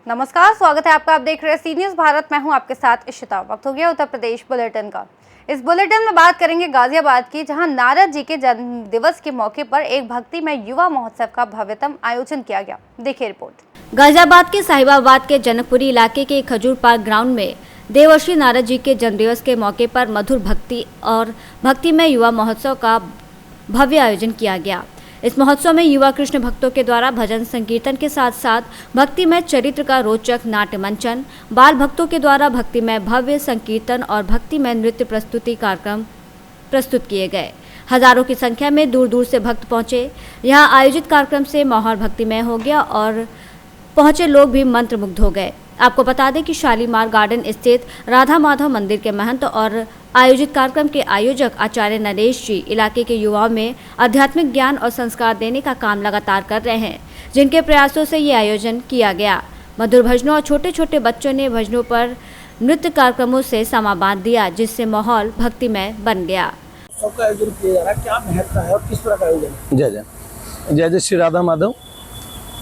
नमस्कार, स्वागत है आपका। आप देख रहे हैं सी न्यूज़ भारत। मैं हूं आपके साथ इशिता। वक्त हो गया उत्तर प्रदेश बुलेटिन का। इस बुलेटिन में बात करेंगे गाजियाबाद की, जहां नारद जी के जन्म दिवस के मौके पर एक भक्तिमय युवा महोत्सव का भव्यतम आयोजन किया गया। देखिए रिपोर्ट। गाजियाबाद के साहिबाबाद के जनकपुरी इलाके के खजूर पार्क ग्राउंड में देवर्षि नारद जी के जन्मदिवस के मौके पर मधुर भक्ति और भक्तिमय युवा महोत्सव का भव्य आयोजन किया गया। इस महोत्सव में युवा कृष्ण भक्तों के द्वारा भजन संकीर्तन के साथ साथ भक्तिमय चरित्र का रोचक नाट्य मंचन, बाल भक्तों के द्वारा भक्तिमय भव्य संकीर्तन और भक्तिमय नृत्य प्रस्तुति कार्यक्रम प्रस्तुत किए गए। हजारों की संख्या में दूर दूर से भक्त पहुंचे। यहां आयोजित कार्यक्रम से माहौल भक्तिमय हो गया और पहुंचे लोग भी मंत्रमुग्ध हो गए। आपको बता दें कि शालीमार गार्डन स्थित राधा माधव मंदिर के महंत और आयोजित कार्यक्रम के आयोजक आचार्य नरेश जी इलाके के युवाओं में आध्यात्मिक ज्ञान और संस्कार देने का काम लगातार कर रहे हैं, जिनके प्रयासों से ये आयोजन किया गया। मधुर भजनों और छोटे छोटे बच्चों ने भजनों पर नृत्य कार्यक्रमों से समा बांध दिया, जिससे माहौल भक्तिमय बन गया। सबका आयोजन किया जा रहा है, क्या महत्व है और किस तरह का आयोजन? जय जय जय जय श्री राधा माधव।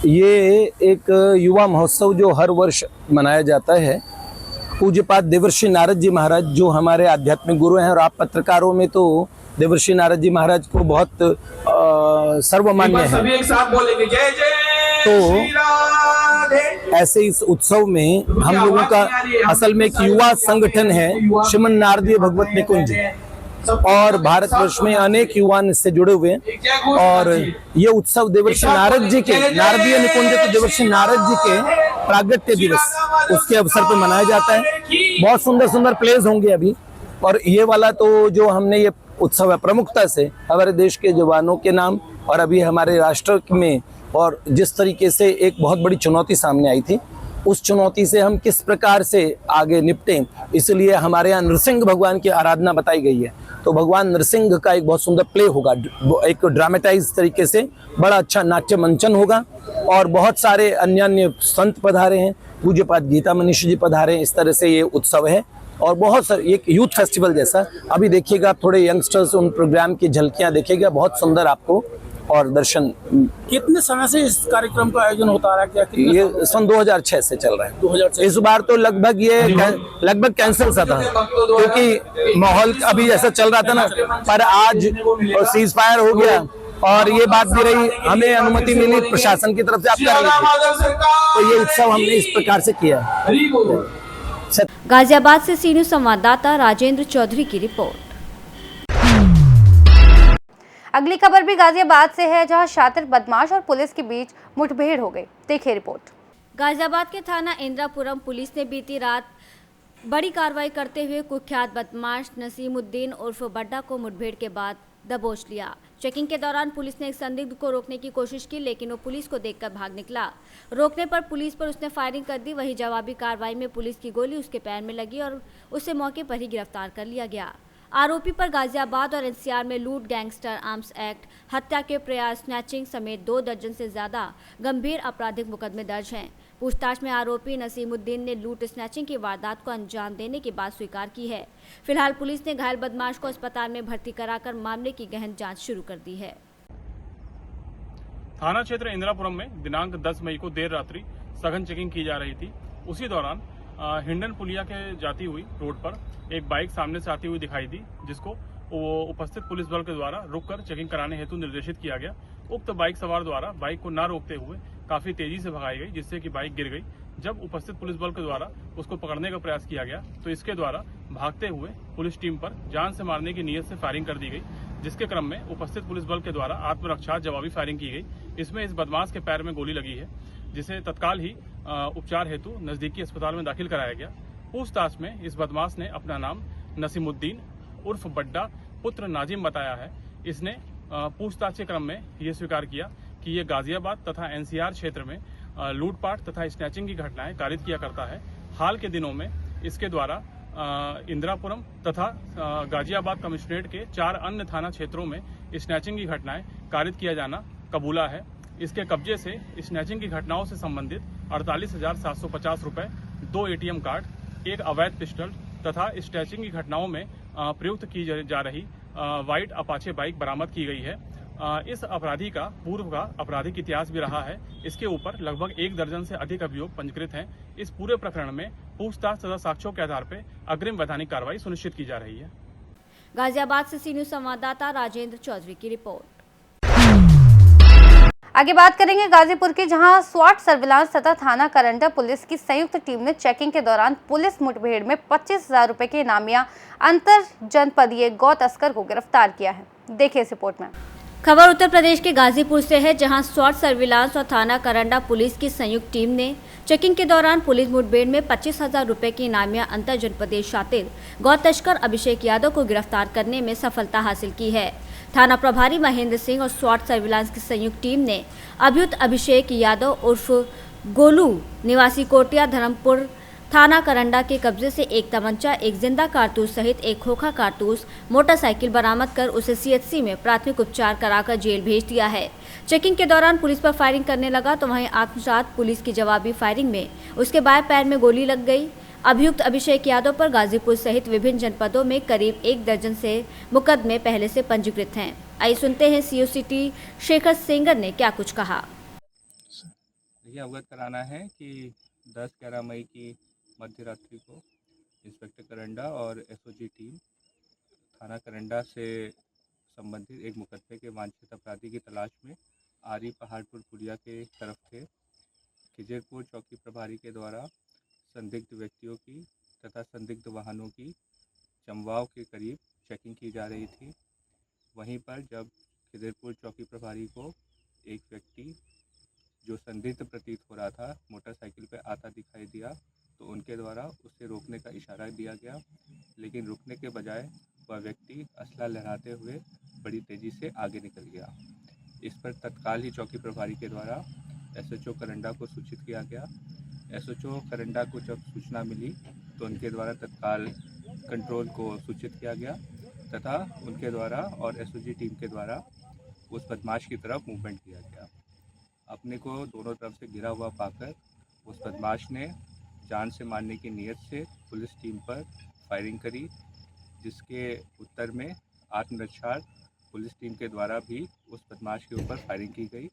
ये एक युवा महोत्सव जो हर वर्ष मनाया जाता है। पूज्यपाद देवर्षि नारद जी महाराज जो हमारे आध्यात्मिक गुरु हैं, और आप पत्रकारों में तो देवर्षि नारद जी महाराज को बहुत सर्वमान्य है। सभी एक साथ बोलेंगे जय जय श्री राधे। ऐसे इस उत्सव में हम लोगों का असल में एक युवा संगठन है श्रीमन नारदीय भगवत निकुंज, और भारतवर्ष में अनेक युवा इससे जुड़े हुए हैं। और ये उत्सव देवर्षि नारद जी के, नारदीय निकुंज तो देवर्षि नारद जी के प्रागट्य दिवस उसके अवसर पर मनाया जाता है। बहुत सुंदर सुंदर प्लेस होंगे अभी। और ये वाला तो जो हमने ये उत्सव है प्रमुखता से हमारे देश के जवानों के नाम, और अभी हमारे राष्ट्र में और जिस तरीके से एक बहुत बड़ी चुनौती सामने आई थी, उस चुनौती से हम किस प्रकार से आगे निपटें, इसलिए हमारे यहाँ नृसिंह भगवान की आराधना बताई गई है। तो भगवान नृसिंह का एक बहुत सुंदर प्ले होगा, एक ड्रामेटाइज तरीके से बड़ा अच्छा नाट्य मंचन होगा। और बहुत सारे अन्य संत पधारे हैं, पूज्यपाद गीता मनीष जी पधारे हैं। इस तरह से ये उत्सव है और बहुत सारे एक यूथ फेस्टिवल जैसा। अभी देखिएगा थोड़े यंगस्टर्स उन प्रोग्राम की झलकियाँ देखेगा, बहुत सुंदर आपको और दर्शन। कितने समय से इस कार्यक्रम का आयोजन होता रहा? क्या ये सन 2006 से चल रहा है। 2006 इस बार तो लगभग कैंसिल सा था, क्योंकि माहौल अभी ऐसा चल रहा था ना, पर आज सीज फायर हो गया और ये बात भी रही, हमें अनुमति मिली प्रशासन की तरफ से आप कर लीजिए, तो ये उत्सव हमने इस प्रकार से किया। गाजियाबाद से सी न्यूज़ संवाददाता राजेंद्र चौधरी की रिपोर्ट। अगली खबर भी गाजियाबाद से है, जहां शातिर बदमाश और पुलिस के बीच मुठभेड़ हो गई। देखिए रिपोर्ट। गाजियाबाद के थाना इंद्रापुरम पुलिस ने बीती रात बड़ी कार्रवाई करते हुए कुख्यात बदमाश नसीमुद्दीन उर्फ बड्डा को मुठभेड़ के बाद दबोच लिया। चेकिंग के दौरान पुलिस ने एक संदिग्ध को रोकने की कोशिश की, लेकिन वो पुलिस को देखकर भाग निकला। रोकने पर पुलिस पर उसने फायरिंग कर दी। वहीं जवाबी कार्रवाई में पुलिस की गोली उसके पैर में लगी और उसे मौके पर ही गिरफ्तार कर लिया गया। आरोपी पर गाजियाबाद और एनसीआर में लूट, गैंगस्टर आर्म्स एक्ट, हत्या के प्रयास, स्नैचिंग समेत 2 दर्जन से ज्यादा गंभीर आपराधिक मुकदमे दर्ज हैं। पूछताछ में आरोपी नसीमुद्दीन ने लूट स्नैचिंग की वारदात को अंजाम देने की बात स्वीकार की है। फिलहाल पुलिस ने घायल बदमाश को अस्पताल में भर्ती कराकर मामले की गहन जांच शुरू कर दी है। थाना क्षेत्र इंदिरापुरम में दिनांक 10 मई को देर रात्रि सघन चेकिंग की जा रही थी। उसी दौरान हिंडन पुलिया के जाती हुई रोड पर एक बाइक सामने से आती हुई दिखाई दी, जिसको उपस्थित पुलिस बल के द्वारा रुककर चेकिंग कराने हेतु निर्देशित किया गया। उक्त बाइक सवार द्वारा बाइक को न रोकते हुए काफी तेजी से भगाई गई, जिससे कि बाइक गिर गई। जब उपस्थित पुलिस बल के द्वारा उसको पकड़ने का प्रयास किया गया तो इसके द्वारा भागते हुए पुलिस टीम पर जान से मारने की नीयत से फायरिंग कर दी गई, जिसके क्रम में उपस्थित पुलिस बल के द्वारा आत्मरक्षा जवाबी फायरिंग की गई। इसमें इस बदमाश के पैर में गोली लगी है, जिसे तत्काल ही उपचार हेतु नजदीकी अस्पताल में दाखिल कराया गया। पूछताछ में इस बदमाश ने अपना नाम नसीमुद्दीन उर्फ बड्डा पुत्र नाजिम बताया है। इसने पूछताछ के क्रम में ये स्वीकार किया कि ये गाजियाबाद तथा एनसीआर क्षेत्र में लूटपाट तथा स्नैचिंग की घटनाएं कारित किया करता है। हाल के दिनों में इसके द्वारा इंदिरापुरम तथा गाजियाबाद कमिश्नरेट के 4 अन्य थाना क्षेत्रों में स्नैचिंग की घटनाएं कारित किया जाना कबूला है। इसके कब्जे से स्नैचिंग की घटनाओं से संबंधित 48,750 रुपए, 2 ATM कार्ड, एक अवैध पिस्टल, तथा स्टैचिंग की घटनाओं में प्रयुक्त की जा रही व्हाइट अपाचे बाइक बरामद की गई है। इस अपराधी का पूर्व का आपराधिक इतिहास भी रहा है। इसके ऊपर लगभग 1 दर्जन से अधिक अभियोग पंजीकृत हैं। इस पूरे प्रकरण में पूछताछ तथा साक्ष्यों के आधार पर अग्रिम वैधानिक कार्रवाई सुनिश्चित की जा रही है। गाजियाबाद से सी न्यूज़ संवाददाता राजेंद्र चौधरी की रिपोर्ट। आगे बात करेंगे गाजीपुर की, जहां स्वाट सर्विलांस तथा थाना करंडा पुलिस की संयुक्त टीम ने चेकिंग के दौरान पुलिस मुठभेड़ में 25,000 रुपए के इनामिया अंतर जनपदीय गौ तस्कर को गिरफ्तार किया है। देखिए इस रिपोर्ट में। खबर उत्तर प्रदेश के गाजीपुर से है, जहां स्वाट सर्विलांस और थाना करंडा पुलिस की संयुक्त टीम ने चेकिंग के दौरान पुलिस मुठभेड़ में 25,000 रुपए की इनामिया अंतर जनपदीय शातिर गौ तस्कर अभिषेक यादव को गिरफ्तार करने में सफलता हासिल की है। थाना प्रभारी महेंद्र सिंह और स्वाट सर्विलांस की संयुक्त टीम ने अभियुक्त अभिषेक यादव उर्फ गोलू निवासी कोटिया धर्मपुर थाना करंडा के कब्जे से एक तमंचा, एक जिंदा कारतूस सहित एक खोखा कारतूस, मोटरसाइकिल बरामद कर उसे सीएचसी में प्राथमिक उपचार कराकर जेल भेज दिया है। चेकिंग के दौरान पुलिस पर फायरिंग करने लगा तो वहीं आत्मसात पुलिस की जवाबी फायरिंग में उसके बाएं पैर में गोली लग गई। अभियुक्त अभिषेक यादव पर गाजीपुर सहित विभिन्न जनपदों में करीब 1 दर्जन से मुकदमे पहले से पंजीकृत हैं। आइए सुनते हैं सीओ सिटी शेखर सेंगर ने क्या कुछ कहा। ये अवगत कराना है कि 10-11 मई की मध्य रात्रि को इंस्पेक्टर करंडा और एसओजी टीम थाना करंडा से संबंधित एक मुकदमे के वांछित अपराधी की तलाश में आरी पहाड़पुर पुलिया के तरफ थे। खिजरपुर चौकी प्रभारी के द्वारा संदिग्ध व्यक्तियों की तथा संदिग्ध वाहनों की चंबाव के करीब चेकिंग की जा रही थी। वहीं पर जब खिजरपुर चौकी प्रभारी को एक व्यक्ति जो संदिग्ध प्रतीत हो रहा था मोटरसाइकिल पर आता दिखाई दिया तो उनके द्वारा उसे रोकने का इशारा दिया गया, लेकिन रुकने के बजाय वह व्यक्ति असला लहराते हुए बड़ी तेज़ी से आगे निकल गया। इस पर तत्काल ही चौकी प्रभारी के द्वारा एसएचओ करंडा को सूचित किया गया। एसएचओ करंडा को जब सूचना मिली तो उनके द्वारा तत्काल कंट्रोल को सूचित किया गया तथा उनके द्वारा और एसओजी टीम के द्वारा उस बदमाश की तरफ मूवमेंट किया गया। अपने को दोनों तरफ से घिरा हुआ पाकर उस बदमाश ने जान से मारने की नीयत से पुलिस टीम पर फायरिंग करी, जिसके उत्तर में आत्मरक्षार्थ पुलिस टीम के द्वारा भी उस बदमाश के ऊपर फायरिंग की गई,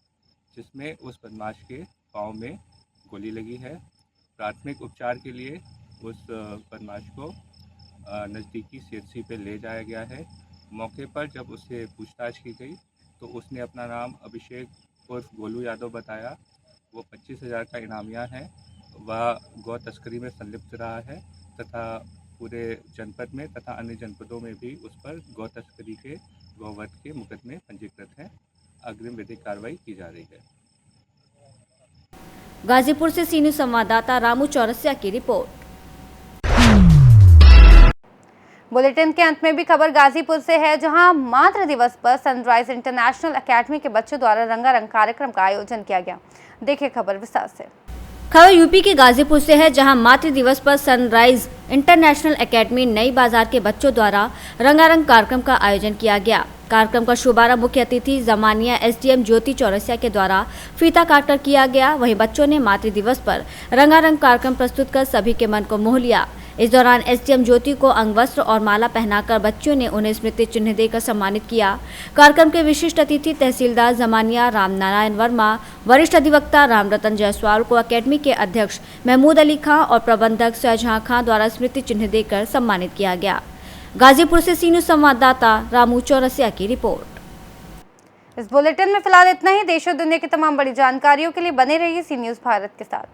जिसमें उस बदमाश के पाँव में गोली लगी है। प्राथमिक उपचार के लिए उस बदमाश को नज़दीकी सीएचसी पे ले जाया गया है। मौके पर जब उससे पूछताछ की गई तो उसने अपना नाम अभिषेक उर्फ गोलू यादव बताया। वो 25,000 का इनामिया है। वह गौ तस्करी में संलिप्त रहा है तथा पूरे जनपद में तथा अन्य जनपदों में भी उस पर गौ तस्करी के गौवध के मुकदमे पंजीकृत हैं। अग्रिम विधिक कार्रवाई की जा रही है। गाजीपुर से सी न्यूज़ संवाददाता रामू चौरसिया की रिपोर्ट। बुलेटिन के अंत में भी खबर गाजीपुर से है, जहां मातृ दिवस पर सनराइज इंटरनेशनल एकेडमी के बच्चों द्वारा रंगारंग कार्यक्रम का आयोजन किया गया। देखिए खबर विस्तार से। खबर यूपी के गाजीपुर से है, जहां मातृ दिवस पर सनराइज इंटरनेशनल एकेडमी नई बाजार के बच्चों द्वारा रंगारंग कार्यक्रम का आयोजन किया गया। कार्यक्रम का शुभारंभ मुख्य अतिथि जमानिया एसडीएम ज्योति चौरसिया के द्वारा फीता काटकर किया गया। वहीं बच्चों ने मातृ दिवस पर रंगारंग कार्यक्रम प्रस्तुत कर सभी के मन को मोह लिया। इस दौरान एसडीएम ज्योति को अंगवस्त्र और माला पहनाकर बच्चों ने उन्हें स्मृति चिन्ह देकर सम्मानित किया। कार्यक्रम के विशिष्ट अतिथि तहसीलदार जमानिया रामनारायण वर्मा, वरिष्ठ अधिवक्ता रामरतन जायसवाल को अकेडमी के अध्यक्ष महमूद अली खां और प्रबंधक शाहजहां खां द्वारा स्मृति चिन्ह देकर सम्मानित किया गया। गाजीपुर से सी न्यूज़ संवाददाता रामू चौरसिया की रिपोर्ट। इस बुलेटिन में फिलहाल इतना ही। देश और दुनिया की तमाम बड़ी जानकारियों के लिए बने रहिए सी न्यूज़ भारत के साथ।